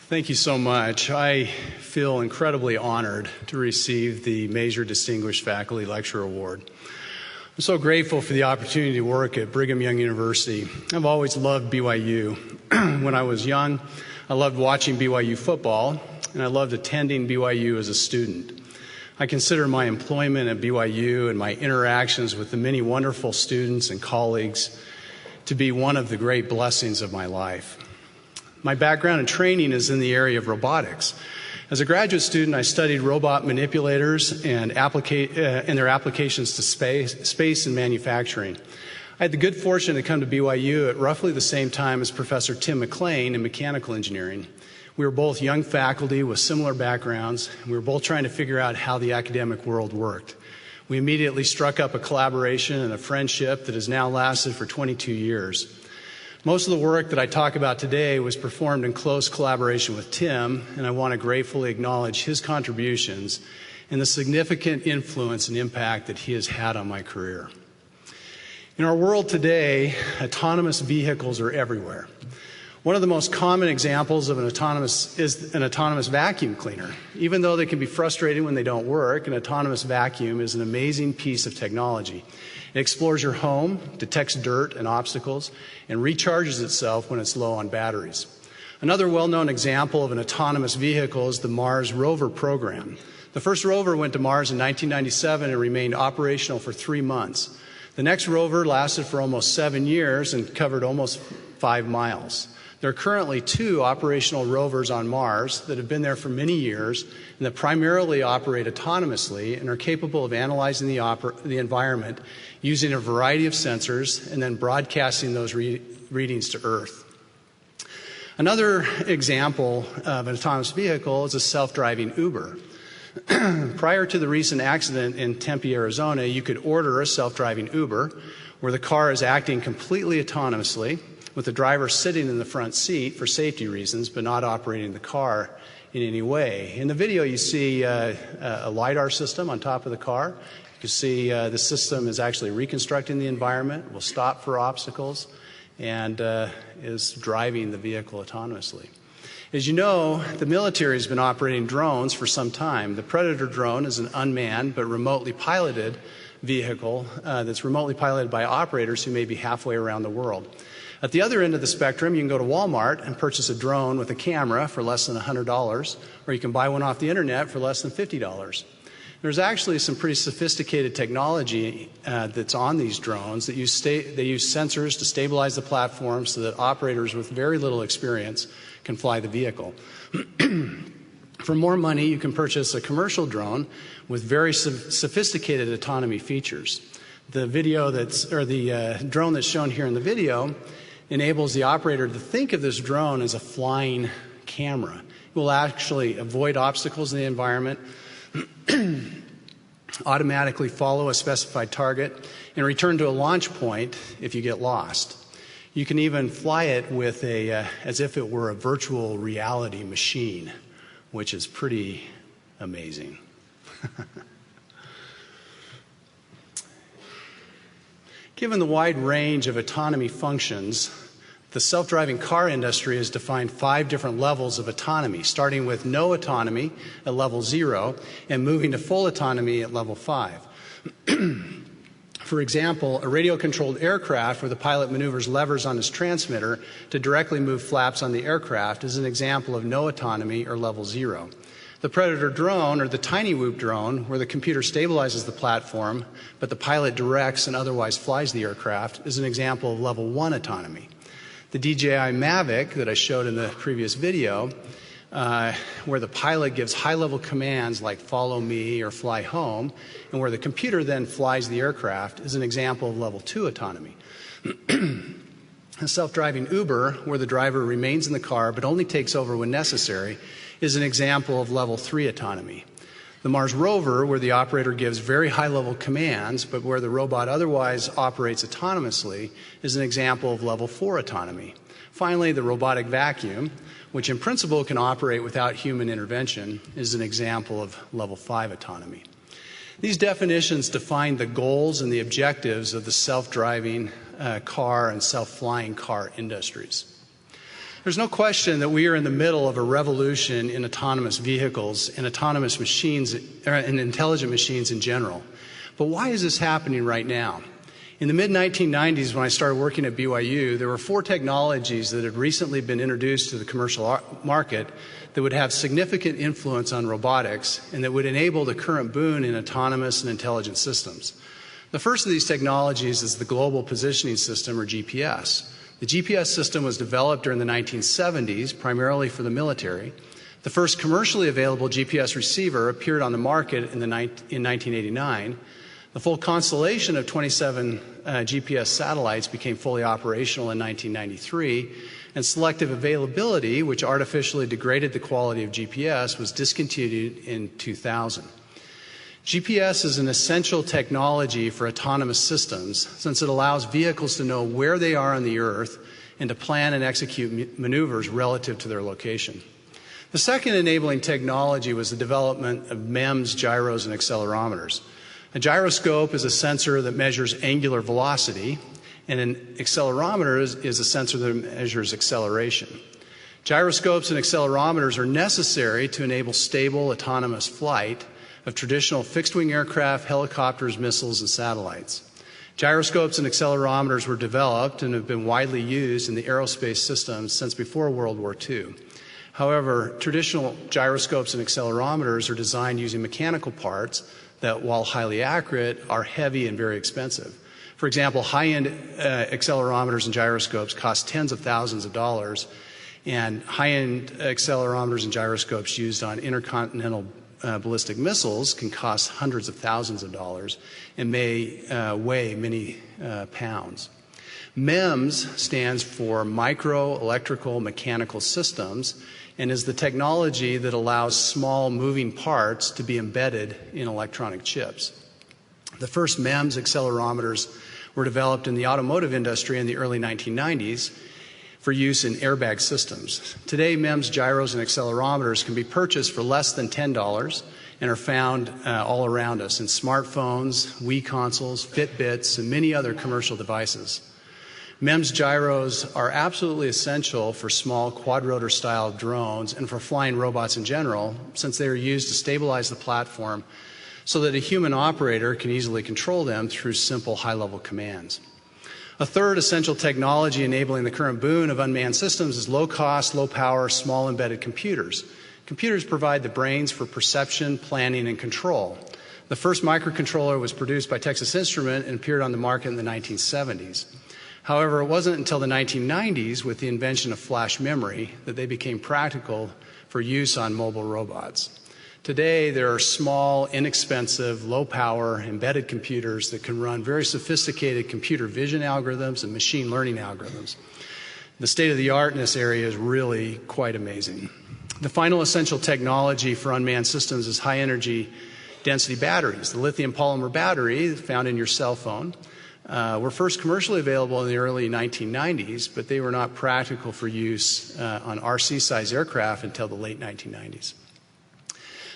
Thank you so much. I feel incredibly honored to receive the Major Distinguished Faculty Lecturer Award. I'm so grateful for the opportunity to work at Brigham Young University. I've always loved BYU. When I was young, I loved watching BYU football, and I loved attending BYU as a student. I consider my employment at BYU and my interactions with the many wonderful students and colleagues to be one of the great blessings of my life. My background and training is in the area of robotics. As a graduate student, I studied robot manipulators and their applications to space and manufacturing. I had the good fortune to come to BYU at roughly the same time as Professor Tim McLean in mechanical engineering. We were both young faculty with similar backgrounds, and we were both trying to figure out how the academic world worked. We immediately struck up a collaboration and a friendship that has now lasted for 22 years. Most of the work that I talk about today was performed in close collaboration with Tim, and I want to gratefully acknowledge his contributions and the significant influence and impact that he has had on my career. In our world today, autonomous vehicles are everywhere. One of the most common examples of is an autonomous vacuum cleaner. Even though they can be frustrating when they don't work, an autonomous vacuum is an amazing piece of technology. It explores your home, detects dirt and obstacles, and recharges itself when it's low on batteries. Another well-known example of an autonomous vehicle is the Mars rover program. The first rover went to Mars in 1997 and remained operational for 3 months. The next rover lasted for almost 7 years and covered almost 5 miles. There are currently 2 operational rovers on Mars that have been there for many years and that primarily operate autonomously and are capable of analyzing the environment using a variety of sensors and then broadcasting those readings to Earth. Another example of an autonomous vehicle is a self-driving Uber. Prior to the recent accident in Tempe, Arizona, you could order a self-driving Uber where the car is acting completely autonomously, with the driver sitting in the front seat for safety reasons, but not operating the car in any way. In the video, you see a LiDAR system on top of the car. You can see the system is actually reconstructing the environment, will stop for obstacles, and is driving the vehicle autonomously. As you know, the military has been operating drones for some time. The Predator drone is an unmanned but remotely piloted vehicle that's remotely piloted by operators who may be halfway around the world. At the other end of the spectrum, you can go to Walmart and purchase a drone with a camera for less than $100, or you can buy one off the internet for less than $50. There's actually some pretty sophisticated technology that's on these drones that they use sensors to stabilize the platform so that operators with very little experience can fly the vehicle. For more money, you can purchase a commercial drone with very sophisticated autonomy features. The drone that's shown here in the video enables the operator to think of this drone as a flying camera. It will actually avoid obstacles in the environment, automatically follow a specified target, and return to a launch point if you get lost. You can even fly it with as if it were a virtual reality machine, which is pretty amazing. Given the wide range of autonomy functions, the self-driving car industry has defined 5 different levels of autonomy, starting with no autonomy at level 0 and moving to full autonomy at level 5. For example, a radio-controlled aircraft where the pilot maneuvers levers on his transmitter to directly move flaps on the aircraft is an example of no autonomy or level 0. The Predator drone, or the Tiny Whoop drone, where the computer stabilizes the platform, but the pilot directs and otherwise flies the aircraft, is an example of level 1 autonomy. The DJI Mavic that I showed in the previous video, where the pilot gives high-level commands like follow me or fly home, and where the computer then flies the aircraft, is an example of level 2 autonomy. A self-driving Uber, where the driver remains in the car but only takes over when necessary, is an example of level 3 autonomy. The Mars rover, where the operator gives very high-level commands, but where the robot otherwise operates autonomously, is an example of level 4 autonomy. Finally, the robotic vacuum, which in principle can operate without human intervention, is an example of level 5 autonomy. These definitions define the goals and the objectives of the self-driving car and self-flying car industries. There's no question that we are in the middle of a revolution in autonomous vehicles and autonomous machines and intelligent machines in general. But why is this happening right now? In the mid-1990s, when I started working at BYU, there were 4 technologies that had recently been introduced to the commercial market that would have significant influence on robotics and that would enable the current boom in autonomous and intelligent systems. The first of these technologies is the Global Positioning System, or GPS. The GPS system was developed during the 1970s, primarily for the military. The first commercially available GPS receiver appeared on the market in 1989. The full constellation of 27 GPS satellites became fully operational in 1993, and selective availability, which artificially degraded the quality of GPS, was discontinued in 2000. GPS is an essential technology for autonomous systems since it allows vehicles to know where they are on the Earth and to plan and execute maneuvers relative to their location. The second enabling technology was the development of MEMS, gyros, and accelerometers. A gyroscope is a sensor that measures angular velocity, and an accelerometer is a sensor that measures acceleration. Gyroscopes and accelerometers are necessary to enable stable autonomous flight of traditional fixed-wing aircraft, helicopters, missiles, and satellites. Gyroscopes and accelerometers were developed and have been widely used in the aerospace systems since before World War II. However, traditional gyroscopes and accelerometers are designed using mechanical parts that, while highly accurate, are heavy and very expensive. For example, high-end accelerometers and gyroscopes cost tens of thousands of dollars, and high-end accelerometers and gyroscopes used on intercontinental ballistic missiles can cost hundreds of thousands of dollars and may weigh many pounds. MEMS stands for Micro Electrical Mechanical Systems and is the technology that allows small moving parts to be embedded in electronic chips. The first MEMS accelerometers were developed in the automotive industry in the early 1990s for use in airbag systems. Today, MEMS gyros and accelerometers can be purchased for less than $10 and are found all around us in smartphones, Wii consoles, Fitbits, and many other commercial devices. MEMS gyros are absolutely essential for small quadrotor style drones and for flying robots in general, since they are used to stabilize the platform so that a human operator can easily control them through simple high-level commands. A third essential technology enabling the current boom of unmanned systems is low-cost, low-power, small embedded computers. Computers provide the brains for perception, planning, and control. The first microcontroller was produced by Texas Instruments and appeared on the market in the 1970s. However, it wasn't until the 1990s, with the invention of flash memory, that they became practical for use on mobile robots. Today, there are small, inexpensive, low-power, embedded computers that can run very sophisticated computer vision algorithms and machine learning algorithms. The state of the art in this area is really quite amazing. The final essential technology for unmanned systems is high-energy density batteries. The lithium polymer battery found in your cell phone were first commercially available in the early 1990s, but they were not practical for use on RC-sized aircraft until the late 1990s.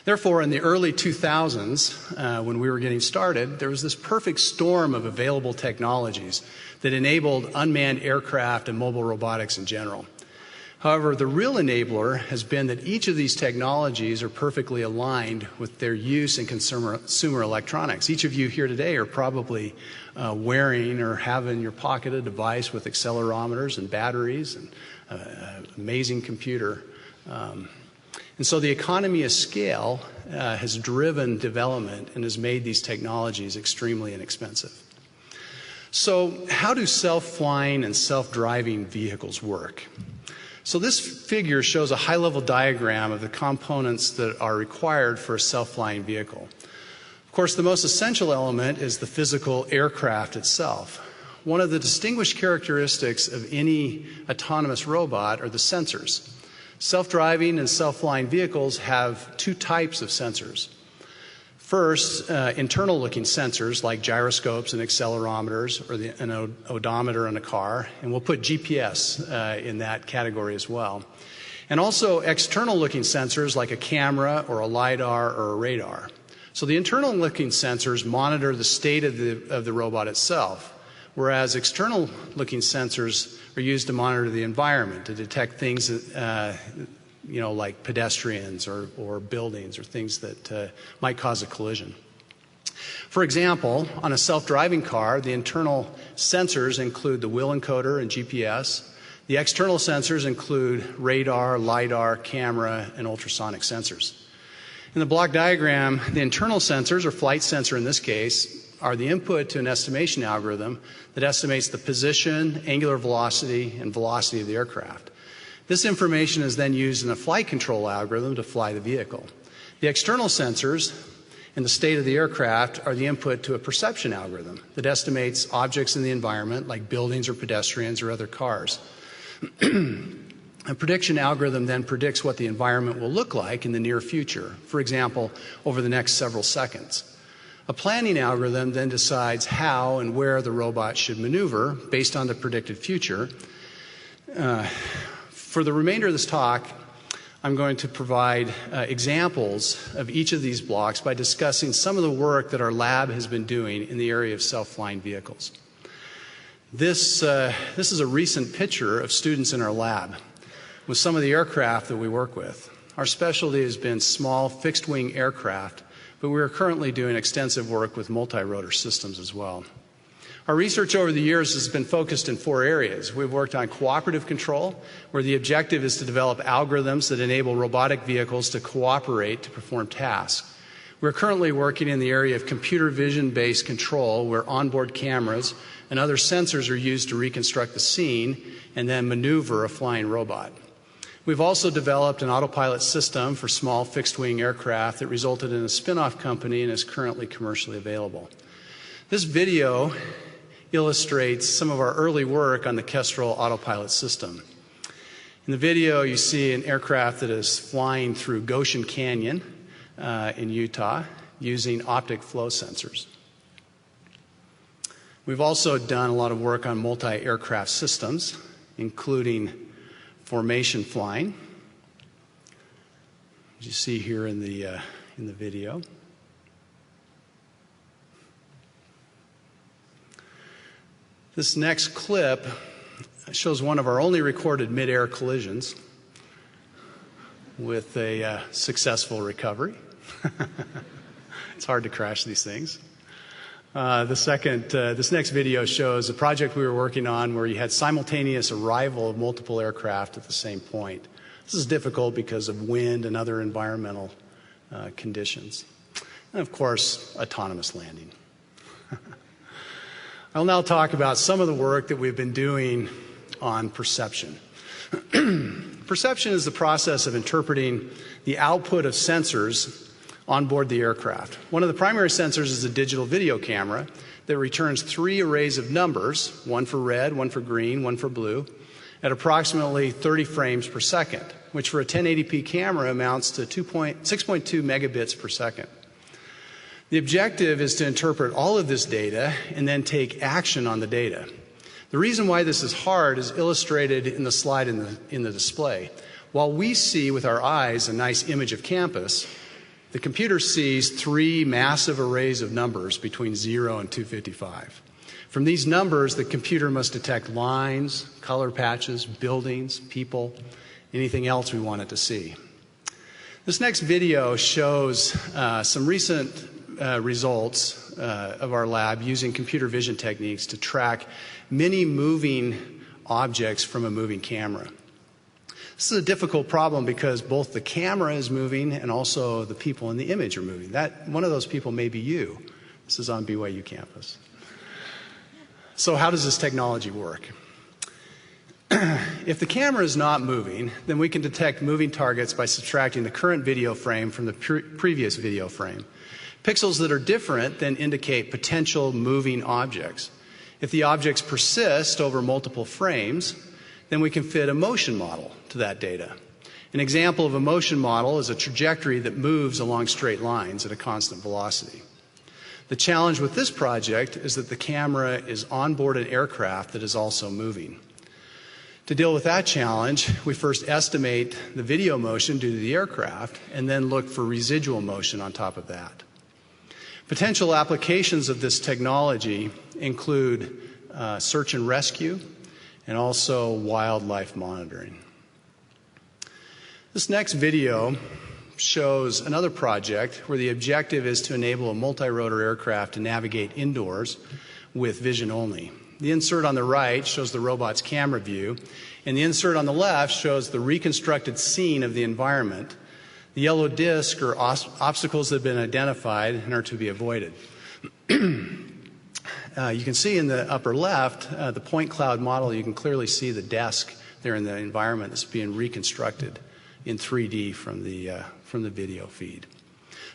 Therefore, in the early 2000s, when we were getting started, there was this perfect storm of available technologies that enabled unmanned aircraft and mobile robotics in general. However, the real enabler has been that each of these technologies are perfectly aligned with their use in consumer electronics. Each of you here today are probably wearing or have in your pocket a device with accelerometers and batteries and an amazing computer. And so the economy of scale has driven development and has made these technologies extremely inexpensive. So how do self-flying and self-driving vehicles work? So this figure shows a high-level diagram of the components that are required for a self-flying vehicle. Of course, the most essential element is the physical aircraft itself. One of the distinguished characteristics of any autonomous robot are the sensors. Self-driving and self-flying vehicles have two types of sensors. First, internal-looking sensors like gyroscopes and accelerometers, or an odometer in a car, and we'll put GPS in that category as well. And also external-looking sensors like a camera or a LiDAR or a radar. So the internal-looking sensors monitor the state of the robot itself, whereas external-looking sensors are used to monitor the environment, to detect things like pedestrians or buildings or things that might cause a collision. For example, on a self-driving car, the internal sensors include the wheel encoder and GPS. The external sensors include radar, LiDAR, camera, and ultrasonic sensors. In the block diagram, the internal sensors, or flight sensor in this case, are the input to an estimation algorithm that estimates the position, angular velocity, and velocity of the aircraft. This information is then used in a flight control algorithm to fly the vehicle. The external sensors and the state of the aircraft are the input to a perception algorithm that estimates objects in the environment, like buildings or pedestrians or other cars. A prediction algorithm then predicts what the environment will look like in the near future, for example, over the next several seconds. A planning algorithm then decides how and where the robot should maneuver based on the predicted future. For the remainder of this talk, I'm going to provide examples of each of these blocks by discussing some of the work that our lab has been doing in the area of self-flying vehicles. This is a recent picture of students in our lab with some of the aircraft that we work with. Our specialty has been small fixed-wing aircraft, but we are currently doing extensive work with multi-rotor systems as well. Our research over the years has been focused in 4 areas. We've worked on cooperative control, where the objective is to develop algorithms that enable robotic vehicles to cooperate to perform tasks. We're currently working in the area of computer vision-based control, where onboard cameras and other sensors are used to reconstruct the scene and then maneuver a flying robot. We've also developed an autopilot system for small fixed-wing aircraft that resulted in a spin-off company and is currently commercially available. This video illustrates some of our early work on the Kestrel autopilot system. In the video, you see an aircraft that is flying through Goshen Canyon in Utah using optic flow sensors. We've also done a lot of work on multi-aircraft systems, including formation flying, as you see here in the video. This next clip shows one of our only recorded mid-air collisions with a successful recovery. It's hard to crash these things. This next video shows a project we were working on where you had simultaneous arrival of multiple aircraft at the same point. This is difficult because of wind and other environmental conditions. And of course, autonomous landing. I'll now talk about some of the work that we've been doing on perception. Perception is the process of interpreting the output of sensors on board the aircraft. One of the primary sensors is a digital video camera that returns 3 arrays of numbers, one for red, one for green, one for blue, at approximately 30 frames per second, which for a 1080p camera amounts to 6.2 megabits per second. The objective is to interpret all of this data and then take action on the data. The reason why this is hard is illustrated in the slide in the display. While we see with our eyes a nice image of campus, the computer sees 3 massive arrays of numbers between 0 and 255. From these numbers, the computer must detect lines, color patches, buildings, people, anything else we want it to see. This next video shows some recent results of our lab using computer vision techniques to track many moving objects from a moving camera. This is a difficult problem because both the camera is moving and also the people in the image are moving. One of those people may be you. This is on BYU campus. So how does this technology work? If the camera is not moving, then we can detect moving targets by subtracting the current video frame from the previous video frame. Pixels that are different then indicate potential moving objects. If the objects persist over multiple frames, then we can fit a motion model to that data. An example of a motion model is a trajectory that moves along straight lines at a constant velocity. The challenge with this project is that the camera is on board an aircraft that is also moving. To deal with that challenge, we first estimate the video motion due to the aircraft and then look for residual motion on top of that. Potential applications of this technology include search and rescue, and also wildlife monitoring. This next video shows another project where the objective is to enable a multi-rotor aircraft to navigate indoors with vision only. The insert on the right shows the robot's camera view, and the insert on the left shows the reconstructed scene of the environment. The yellow disc are obstacles that have been identified and are to be avoided. You can see in the upper left, the point cloud model. You can clearly see the desk there in the environment that's being reconstructed in 3D from the video feed.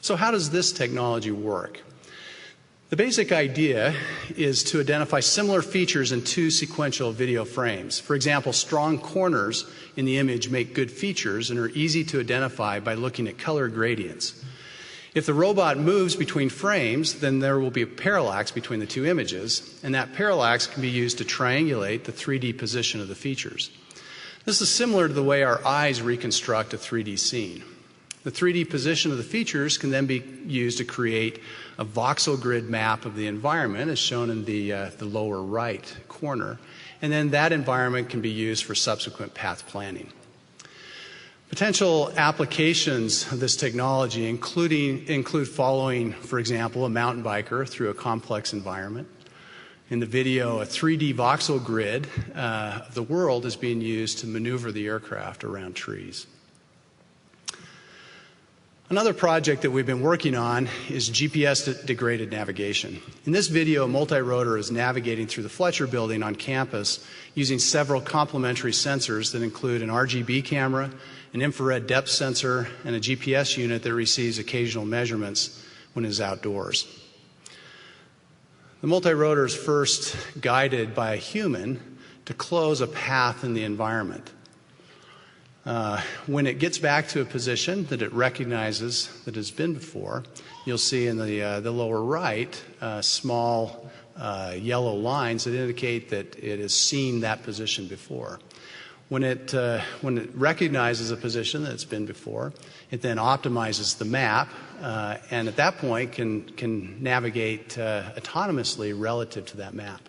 So how does this technology work? The basic idea is to identify similar features in two sequential video frames. For example, strong corners in the image make good features and are easy to identify by looking at color gradients. If the robot moves between frames, then there will be a parallax between the two images, and that parallax can be used to triangulate the 3D position of the features. This is similar to the way our eyes reconstruct a 3D scene. The 3D position of the features can then be used to create a voxel grid map of the environment, as shown in the lower right corner, and then that environment can be used for subsequent path planning. Potential applications of this technology include following, for example, a mountain biker through a complex environment. In the video, a 3D voxel grid of the world is being used to maneuver the aircraft around trees. Another project that we've been working on is GPS-degraded navigation. In this video, a multi-rotor is navigating through the Fletcher building on campus using several complementary sensors that include an RGB camera, an infrared depth sensor, and a GPS unit that receives occasional measurements when it is outdoors. The multi-rotor is first guided by a human to close a path in the environment. When it gets back to a position that it recognizes that it's been before, you'll see in the lower right small yellow lines that indicate that it has seen that position before. When it recognizes a position that it's been before, it then optimizes the map, and at that point can navigate autonomously relative to that map.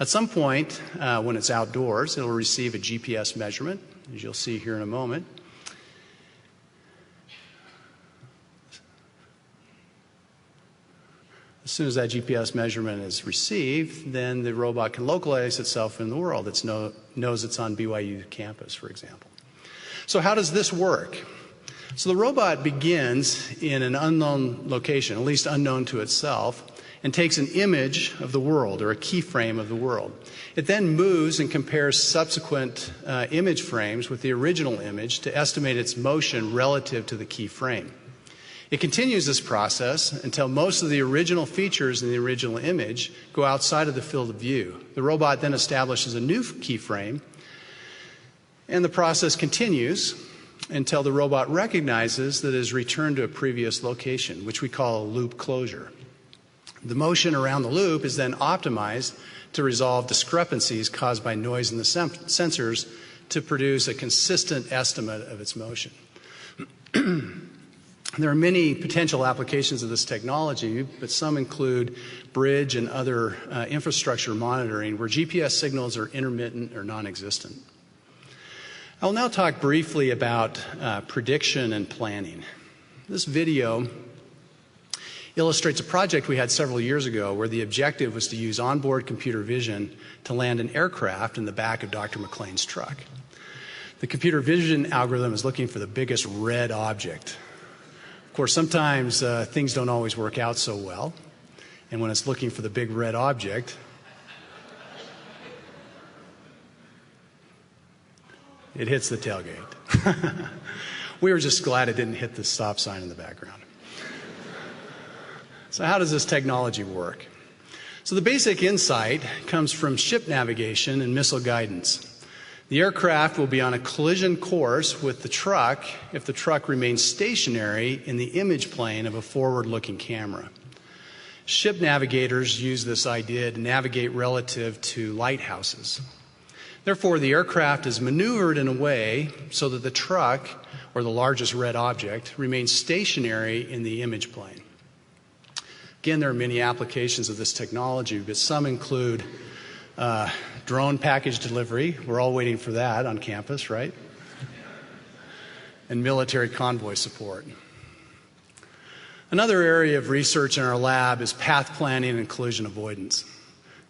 At some point, when it's outdoors, it'll receive a GPS measurement, as you'll see here in a moment. As soon as that GPS measurement is received, then the robot can localize itself in the world. It knows it's on BYU campus, for example. So how does this work? So the robot begins in an unknown location, at least unknown to itself, and takes an image of the world, or a keyframe of the world. It then moves and compares subsequent image frames with the original image to estimate its motion relative to the keyframe. It continues this process until most of the original features in the original image go outside of the field of view. The robot then establishes a new keyframe, and the process continues until the robot recognizes that it has returned to a previous location, which we call a loop closure. The motion around the loop is then optimized to resolve discrepancies caused by noise in the sensors to produce a consistent estimate of its motion. There are many potential applications of this technology, but some include bridge and other infrastructure monitoring where GPS signals are intermittent or non-existent. I will now talk briefly about prediction and planning. This video illustrates a project we had several years ago where the objective was to use onboard computer vision to land an aircraft in the back of Dr. McLean's truck. The computer vision algorithm is looking for the biggest red object. Of course, sometimes things don't always work out so well, and when it's looking for the big red object, it hits the tailgate. We were just glad it didn't hit the stop sign in the background. So how does this technology work? So the basic insight comes from ship navigation and missile guidance. The aircraft will be on a collision course with the truck if the truck remains stationary in the image plane of a forward-looking camera. Ship navigators use this idea to navigate relative to lighthouses. Therefore, the aircraft is maneuvered in a way so that the truck, or the largest red object, remains stationary in the image plane. Again, there are many applications of this technology, but some include Drone package delivery, we're all waiting for that on campus, right? And military convoy support. Another area of research in our lab is path planning and collision avoidance.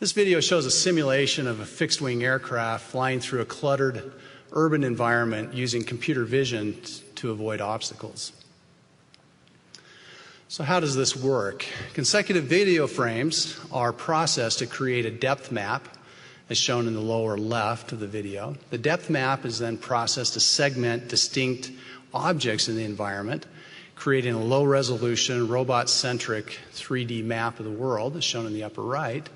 This video shows a simulation of a fixed-wing aircraft flying through a cluttered urban environment using computer vision to avoid obstacles. So how does this work? Consecutive video frames are processed to create a depth map, as shown in the lower left of the video. The depth map is then processed to segment distinct objects in the environment, creating a low-resolution, robot-centric 3D map of the world, as shown in the upper right.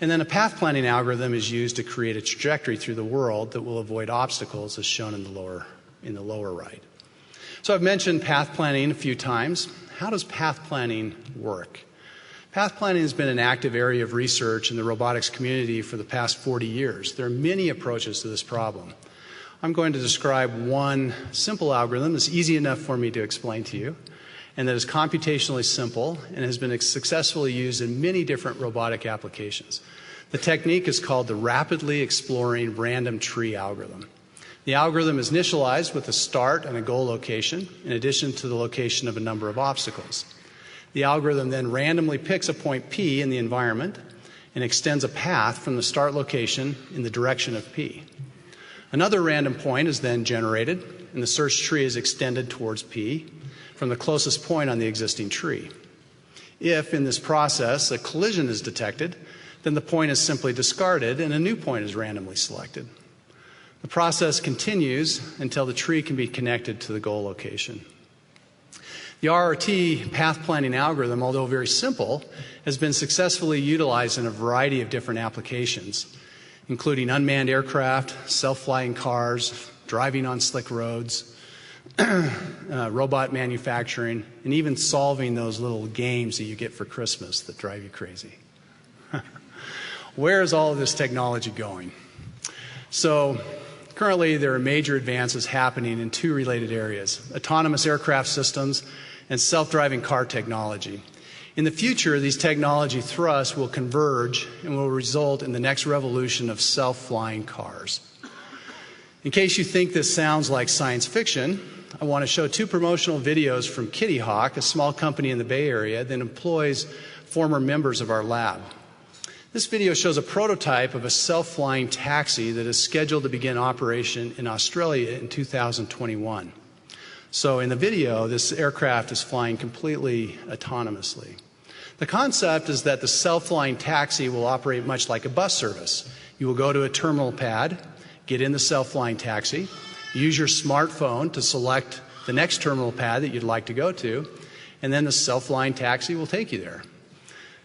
And then a path planning algorithm is used to create a trajectory through the world that will avoid obstacles, as shown in the lower right. So I've mentioned path planning a few times. How does path planning work? Path planning has been an active area of research in the robotics community for the past 40 years. There are many approaches to this problem. I'm going to describe one simple algorithm that's easy enough for me to explain to you, and that is computationally simple and has been successfully used in many different robotic applications. The technique is called the rapidly exploring random tree algorithm. The algorithm is initialized with a start and a goal location, in addition to the location of a number of obstacles. The algorithm then randomly picks a point P in the environment and extends a path from the start location in the direction of P. Another random point is then generated, and the search tree is extended towards P from the closest point on the existing tree. If, in this process, a collision is detected, then the point is simply discarded and a new point is randomly selected. The process continues until the tree can be connected to the goal location. The RRT path planning algorithm, although very simple, has been successfully utilized in a variety of different applications, including unmanned aircraft, self-flying cars, driving on slick roads, robot manufacturing, and even solving those little games that you get for Christmas that drive you crazy. Where is all of this technology going? So, currently there are major advances happening in two related areas: autonomous aircraft systems and self-driving car technology. In the future, these technology thrusts will converge and will result in the next revolution of self-flying cars. In case you think this sounds like science fiction, I want to show two promotional videos from Kitty Hawk, a small company in the Bay Area that employs former members of our lab. This video shows a prototype of a self-flying taxi that is scheduled to begin operation in Australia in 2021. So in the video, this aircraft is flying completely autonomously. The concept is that the self-flying taxi will operate much like a bus service. You will go to a terminal pad, get in the self-flying taxi, use your smartphone to select the next terminal pad that you'd like to go to, and then the self-flying taxi will take you there.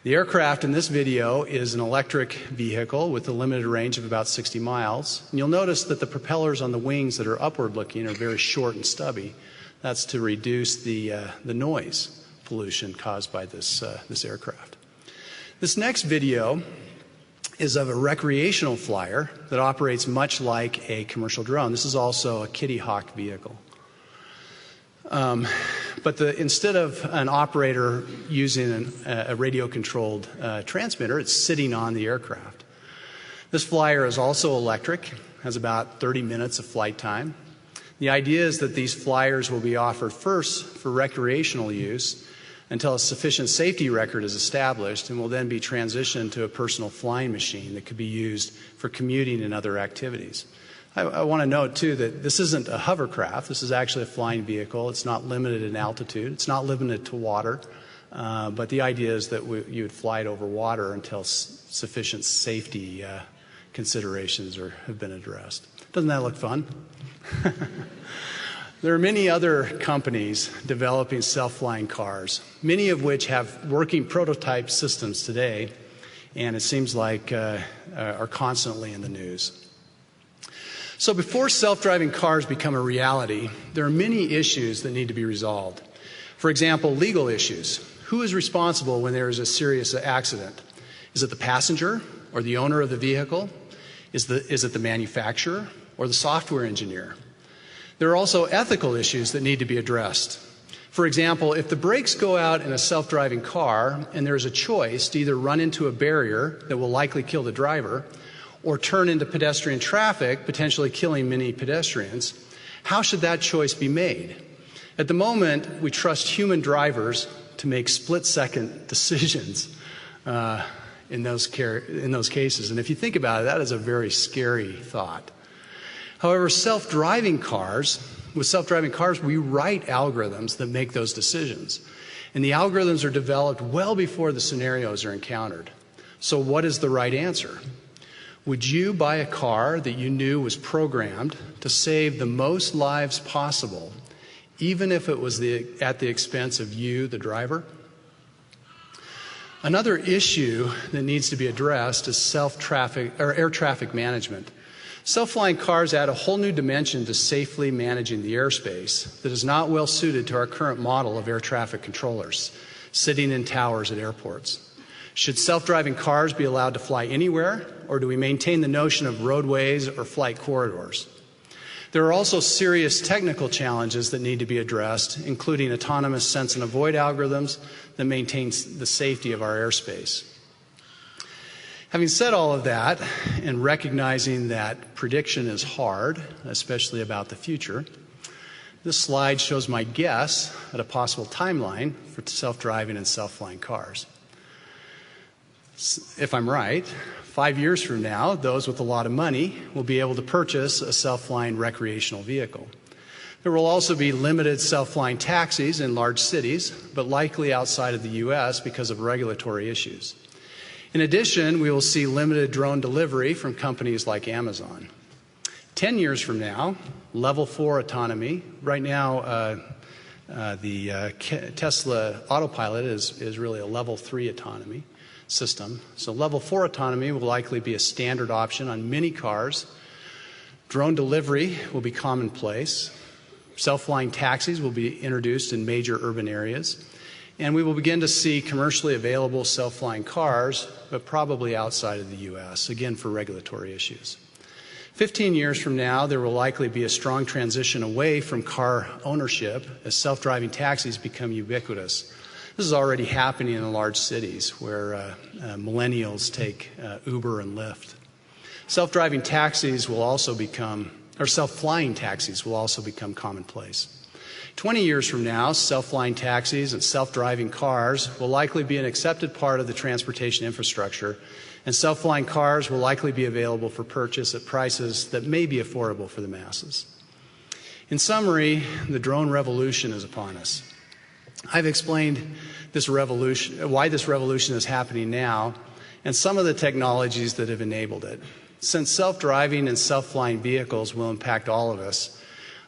The aircraft in this video is an electric vehicle with a limited range of about 60 miles. And you'll notice that the propellers on the wings that are upward looking are very short and stubby. That's to reduce the noise pollution caused by this aircraft. This next video is of a recreational flyer that operates much like a commercial drone. This is also a Kitty Hawk vehicle. But instead of an operator using a radio-controlled transmitter, it's sitting on the aircraft. This flyer is also electric, has about 30 minutes of flight time. The idea is that these flyers will be offered first for recreational use until a sufficient safety record is established, and will then be transitioned to a personal flying machine that could be used for commuting and other activities. I want to note, too, that this isn't a hovercraft. This is actually a flying vehicle. It's not limited in altitude. It's not limited to water. But the idea is that you would fly it over water until sufficient safety considerations have been addressed. Doesn't that look fun? There are many other companies developing self-flying cars, many of which have working prototype systems today, and it seems like are constantly in the news. So before self-driving cars become a reality, there are many issues that need to be resolved. For example, legal issues. Who is responsible when there is a serious accident? Is it the passenger or the owner of the vehicle? Is it the manufacturer or the software engineer? There are also ethical issues that need to be addressed. For example, if the brakes go out in a self-driving car and there is a choice to either run into a barrier that will likely kill the driver or turn into pedestrian traffic, potentially killing many pedestrians, how should that choice be made? At the moment, we trust human drivers to make split-second decisions in those cases. And if you think about it, that is a very scary thought. However, with self-driving cars, we write algorithms that make those decisions. And the algorithms are developed well before the scenarios are encountered. So what is the right answer? Would you buy a car that you knew was programmed to save the most lives possible, even if it was at the expense of you, the driver? Another issue that needs to be addressed is air traffic management. Self-flying cars add a whole new dimension to safely managing the airspace that is not well suited to our current model of air traffic controllers, sitting in towers at airports. Should self-driving cars be allowed to fly anywhere, or do we maintain the notion of roadways or flight corridors? There are also serious technical challenges that need to be addressed, including autonomous sense and avoid algorithms that maintain the safety of our airspace. Having said all of that, and recognizing that prediction is hard, especially about the future, this slide shows my guess at a possible timeline for self-driving and self-flying cars. If I'm right, 5 years from now, those with a lot of money will be able to purchase a self-flying recreational vehicle. There will also be limited self-flying taxis in large cities, but likely outside of the U.S. because of regulatory issues. In addition, we will see limited drone delivery from companies like Amazon. 10 years from now, level 4 autonomy. Right now, the Tesla autopilot is really a level 3 autonomy system. So level 4 autonomy will likely be a standard option on many cars. Drone delivery will be commonplace. Self-flying taxis will be introduced in major urban areas. And we will begin to see commercially available self-flying cars, but probably outside of the U.S., again for regulatory issues. 15 years from now, there will likely be a strong transition away from car ownership as self-driving taxis become ubiquitous. This is already happening in large cities where millennials take Uber and Lyft. Self-driving taxis will also become, or self-flying taxis will also become commonplace. 20 years from now, self-flying taxis and self-driving cars will likely be an accepted part of the transportation infrastructure, and self-flying cars will likely be available for purchase at prices that may be affordable for the masses. In summary, the drone revolution is upon us. I've explained this revolution, why this revolution is happening now, and some of the technologies that have enabled it. Since self-driving and self-flying vehicles will impact all of us,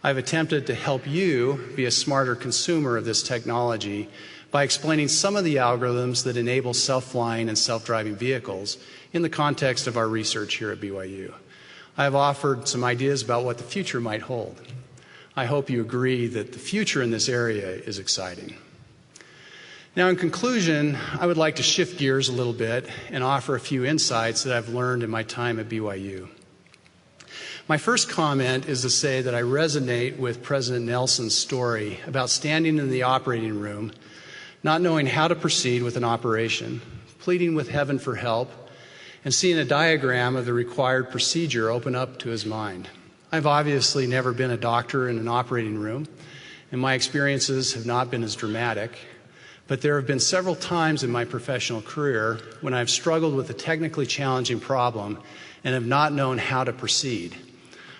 I've attempted to help you be a smarter consumer of this technology by explaining some of the algorithms that enable self-flying and self-driving vehicles in the context of our research here at BYU. I have offered some ideas about what the future might hold. I hope you agree that the future in this area is exciting. Now, in conclusion, I would like to shift gears a little bit and offer a few insights that I've learned in my time at BYU. My first comment is to say that I resonate with President Nelson's story about standing in the operating room, not knowing how to proceed with an operation, pleading with heaven for help, and seeing a diagram of the required procedure open up to his mind. I've obviously never been a doctor in an operating room, and my experiences have not been as dramatic, but there have been several times in my professional career when I've struggled with a technically challenging problem and have not known how to proceed.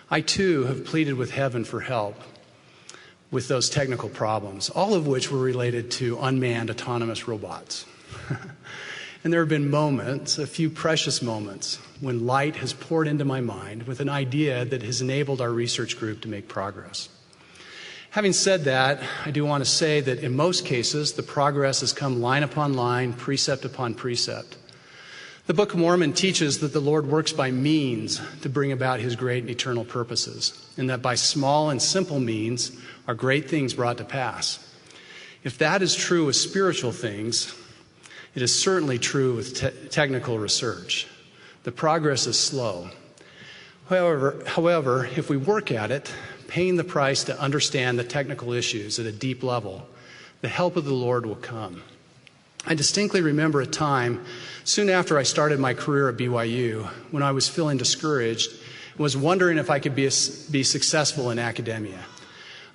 I, too, have pleaded with heaven for help with those technical problems, all of which were related to unmanned autonomous robots. And there have been moments, a few precious moments, when light has poured into my mind with an idea that has enabled our research group to make progress. Having said that, I do want to say that in most cases, the progress has come line upon line, precept upon precept. The Book of Mormon teaches that the Lord works by means to bring about his great and eternal purposes, and that by small and simple means are great things brought to pass. If that is true with spiritual things, it is certainly true with technical research. The progress is slow. However, if we work at it, paying the price to understand the technical issues at a deep level, the help of the Lord will come. I distinctly remember a time soon after I started my career at BYU when I was feeling discouraged and was wondering if I could be successful in academia.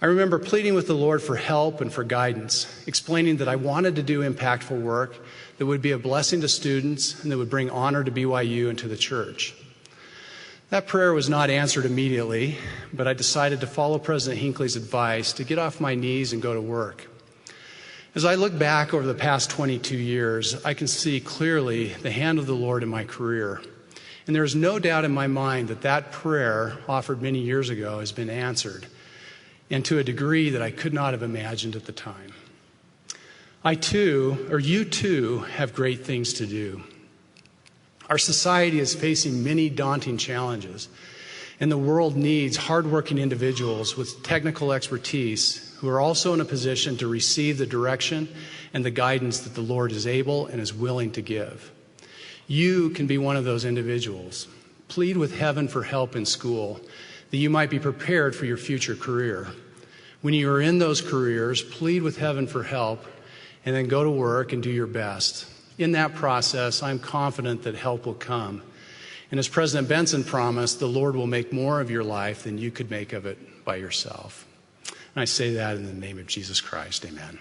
I remember pleading with the Lord for help and for guidance, explaining that I wanted to do impactful work that would be a blessing to students and that would bring honor to BYU and to the church. That prayer was not answered immediately, but I decided to follow President Hinckley's advice to get off my knees and go to work. As I look back over the past 22 years, I can see clearly the hand of the Lord in my career. And there is no doubt in my mind that that prayer offered many years ago has been answered, and to a degree that I could not have imagined at the time. You too, have great things to do. Our society is facing many daunting challenges, and the world needs hardworking individuals with technical expertise who are also in a position to receive the direction and the guidance that the Lord is able and is willing to give. You can be one of those individuals. Plead with heaven for help in school, that you might be prepared for your future career. When you are in those careers, plead with heaven for help, and then go to work and do your best. In that process, I'm confident that help will come. And as President Benson promised, the Lord will make more of your life than you could make of it by yourself. And I say that in the name of Jesus Christ. Amen.